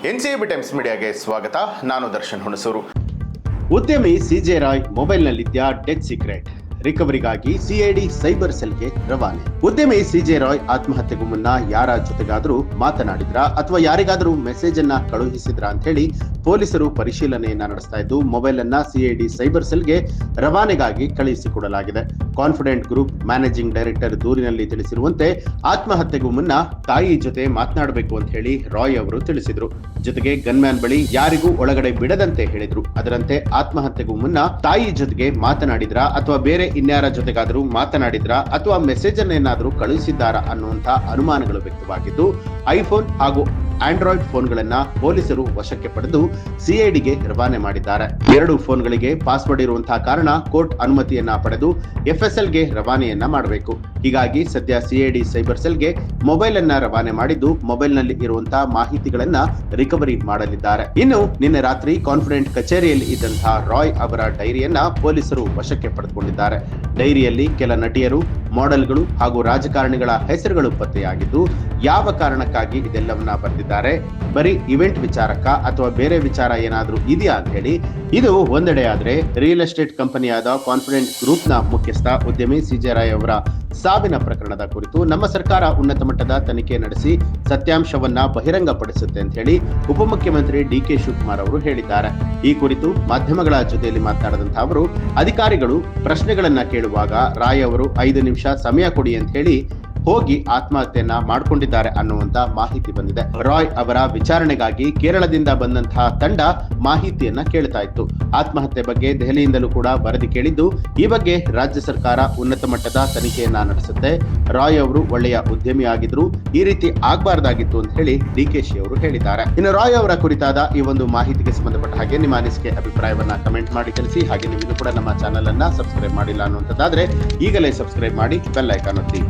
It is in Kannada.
ಎನ್ಸಿಬಿ ಟೈಮ್ಸ್ ಮೀಡಿಯಾಗೆ ಸ್ವಾಗತ. ನಾನು ದರ್ಶನ್ ಹುಣಸೂರು. ಉದ್ಯಮಿ ಸಿಜೆ ರಾಯ್ ಮೊಬೈಲ್ನಲ್ಲಿದ್ದ ಡೆತ್ ಸೀಕ್ರೆಟ್ ರಿಕವರಿಗಾಗಿ ಸಿಐಡಿ ಸೈಬರ್ ಸೆಲ್ಗೆ ರವಾನೆ. ಉದ್ಯಮಿ ಸಿಜೆ ರಾಯ್ ಆತ್ಮಹತ್ಯೆಗೂ ಮುನ್ನ ಯಾರ ಜೊತೆಗಾದರೂ ಮಾತನಾಡಿದ್ರ ಅಥವಾ ಯಾರಿಗಾದರೂ ಮೆಸೇಜ್ ಅನ್ನ ಕಳುಹಿಸಿದ್ರ ಅಂತ ಹೇಳಿ ಪೊಲೀಸರು ಪರಿಶೀಲನೆಯನ್ನ ನಡೆಸ್ತಾ ಇದ್ದು ಮೊಬೈಲ್ ಅನ್ನ ಸಿಐಡಿ ಸೈಬರ್ ಸೆಲ್ಗೆ ರವಾನೆಗಾಗಿ ಕಳುಹಿಸಿಕೊಡಲಾಗಿದೆ. ಕಾನ್ಫಿಡೆಂಟ್ ಗ್ರೂಪ್ ಮ್ಯಾನೇಜಿಂಗ್ ಡೈರೆಕ್ಟರ್ ದೂರಿನಲ್ಲಿ ತಿಳಿಸಿರುವಂತೆ ಆತ್ಮಹತ್ಯೆಗೂ ಮುನ್ನ ತಾಯಿ ಜೊತೆ ಮಾತನಾಡಬೇಕು ಅಂತ ಹೇಳಿ ರಾಯ್ ಅವರು ತಿಳಿಸಿದ್ರು. ಜೊತೆಗೆ ಗನ್ಮ್ಯಾನ್ ಬಳಿ ಯಾರಿಗೂ ಒಳಗಡೆ ಬಿಡದಂತೆ ಹೇಳಿದ್ರು. ಅದರಂತೆ ಆತ್ಮಹತ್ಯೆಗೂ ಮುನ್ನ ತಾಯಿ ಜೊತೆಗೆ ಮಾತನಾಡಿದ್ರ ಅಥವಾ ಬೇರೆ ಇನ್ಯಾರ ಜೊತೆಗಾದರೂ ಮಾತನಾಡಿದ್ರ ಅಥವಾ ಮೆಸೇಜ್ ಅನ್ನೇನಾದ್ರೂ ಕಳುಹಿಸಿದ್ದಾರಾ ಅನ್ನುವಂತ ಅನುಮಾನಗಳು ವ್ಯಕ್ತವಾಗಿದ್ದು ಐಫೋನ್ ಹಾಗೂ ಆಂಡ್ರಾಯ್ಡ್ ಫೋನ್ಗಳನ್ನ ಪೊಲೀಸರು ವಶಕ್ಕೆ ಪಡೆದು ಸಿಐಡಿಗೆ ರವಾನೆ ಮಾಡಿದ್ದಾರೆ. 2 ಫೋನ್ಗಳಿಗೆ ಪಾಸ್ವರ್ಡ್ ಇರುವಂತಹ ಕಾರಣ ಕೋರ್ಟ್ ಅನುಮತಿಯನ್ನ ಪಡೆದು ಎಫ್ಎಸ್ಎಲ್ಗೆ ರವಾನೆಯನ್ನ ಮಾಡಬೇಕು. ಹೀಗಾಗಿ ಸದ್ಯ ಸಿಐಡಿ ಸೈಬರ್ ಸೆಲ್ಗೆ ಮೊಬೈಲ್ ಅನ್ನ ರವಾನೆ ಮಾಡಿದ್ದು ಮೊಬೈಲ್ ನಲ್ಲಿ ಇರುವಂತಹ ಮಾಹಿತಿಗಳನ್ನ ರಿಕವರಿ ಮಾಡಲಿದ್ದಾರೆ. ಇನ್ನು ನಿನ್ನೆ ರಾತ್ರಿ ಕಾನ್ಫಿಡೆಂಟ್ ಕಚೇರಿಯಲ್ಲಿ ಇದ್ದಂತಹ ರಾಯ್ ಅವರ ಡೈರಿಯನ್ನ ಪೊಲೀಸರು ವಶಕ್ಕೆ ಪಡೆದುಕೊಂಡಿದ್ದಾರೆ. ಡೈರಿಯಲ್ಲಿ ಕೆಲ ನಟಿಯರು, ಮಾಡೆಲ್ಗಳು ಹಾಗೂ ರಾಜಕಾರಣಿಗಳ ಹೆಸರುಗಳು ಪತ್ತೆಯಾಗಿದ್ದು ಯಾವ ಕಾರಣಕ್ಕಾಗಿ ಇದೆಲ್ಲವನ್ನ ಬರೆದಿದ್ದಾರೆ, ಬರೀ ಇವೆಂಟ್ ವಿಚಾರಕ್ಕ ಅಥವಾ ಬೇರೆ ವಿಚಾರ ಏನಾದ್ರೂ ಇದೆಯಾ ಅಂತ ಹೇಳಿ. ಇದು ಒಂದೆಡೆ ಆದ್ರೆ ರಿಯಲ್ ಎಸ್ಟೇಟ್ ಕಂಪನಿಯಾದ ಕಾನ್ಫಿಡೆಂಟ್ ಗ್ರೂಪ್ ನ ಮುಖ್ಯಸ್ಥ ಉದ್ಯಮಿ ಸಿಜೆ ರಾಯ್ ಅವರ ಸಾವಿನ ಪ್ರಕರಣದ ಕುರಿತು ನಮ್ಮ ಸರ್ಕಾರ ಉನ್ನತ ಮಟ್ಟದ ತನಿಖೆ ನಡೆಸಿ ಸತ್ಯಾಂಶವನ್ನ ಬಹಿರಂಗಪಡಿಸುತ್ತೆ ಅಂತ ಹೇಳಿ ಉಪಮುಖ್ಯಮಂತ್ರಿ ಡಿಕೆ ಶಿವಕುಮಾರ್ ಅವರು ಹೇಳಿದ್ದಾರೆ. ಈ ಕುರಿತು ಮಾಧ್ಯಮಗಳ ಜೊತೆಯಲ್ಲಿ ಮಾತನಾಡಿದಂತಹ ಅವರು, ಅಧಿಕಾರಿಗಳು ಪ್ರಶ್ನೆಗಳನ್ನ ಕೇಳುವಾಗ ರಾಯ್ ಅವರು 5 ನಿಮಿಷ ಸಮಯ ಕೊಡಿ ಅಂತ ಹೇಳಿ ಹೋಗಿ ಆತ್ಮಹತ್ಯೆಯನ್ನ ಮಾಡಿಕೊಂಡಿದ್ದಾರೆ ಅನ್ನುವಂತ ಮಾಹಿತಿ ಬಂದಿದೆ. ರಾಯ್ ಅವರ ವಿಚಾರಣೆಗಾಗಿ ಕೇರಳದಿಂದ ಬಂದಂತಹ ತಂಡ ಮಾಹಿತಿಯನ್ನ ಕೇಳ್ತಾ ಇತ್ತು. ಆತ್ಮಹತ್ಯೆ ಬಗ್ಗೆ ದೆಹಲಿಯಿಂದಲೂ ಕೂಡ ವರದಿ ಕೇಳಿದ್ದು ಈ ಬಗ್ಗೆ ರಾಜ್ಯ ಸರ್ಕಾರ ಉನ್ನತ ಮಟ್ಟದ ತನಿಖೆಯನ್ನ ನಡೆಸುತ್ತೆ. ರಾಯ್ ಅವರು ಒಳ್ಳೆಯ ಉದ್ಯಮಿ ಆಗಿದ್ರು, ಈ ರೀತಿ ಆಗ್ಬಾರ್ದಾಗಿತ್ತು ಅಂತ ಹೇಳಿ ಡಿಕೆಶಿ ಅವರು ಹೇಳಿದ್ದಾರೆ. ಇನ್ನು ರಾಯ್ ಅವರ ಕುರಿತಾದ ಈ ಒಂದು ಮಾಹಿತಿಗೆ ಸಂಬಂಧಪಟ್ಟ ಹಾಗೆ ನಿಮ್ಮ ಅನಿಸಿಕೆ ಅಭಿಪ್ರಾಯವನ್ನ ಕಮೆಂಟ್ ಮಾಡಿ ತಿಳಿಸಿ. ಹಾಗೆ ನೀವು ಕೂಡ ನಮ್ಮ ಚಾನೆಲ್ ಅನ್ನ ಸಬ್ಸ್ಕ್ರೈಬ್ ಮಾಡಿಲ್ಲ ಅನ್ನುವಂಥದ್ದಾದ್ರೆ ಈಗಲೇ ಸಬ್ಸ್ಕ್ರೈಬ್ ಮಾಡಿ ಬೆಲ್ ಐಕಾನ್ ಒತ್ತಿ.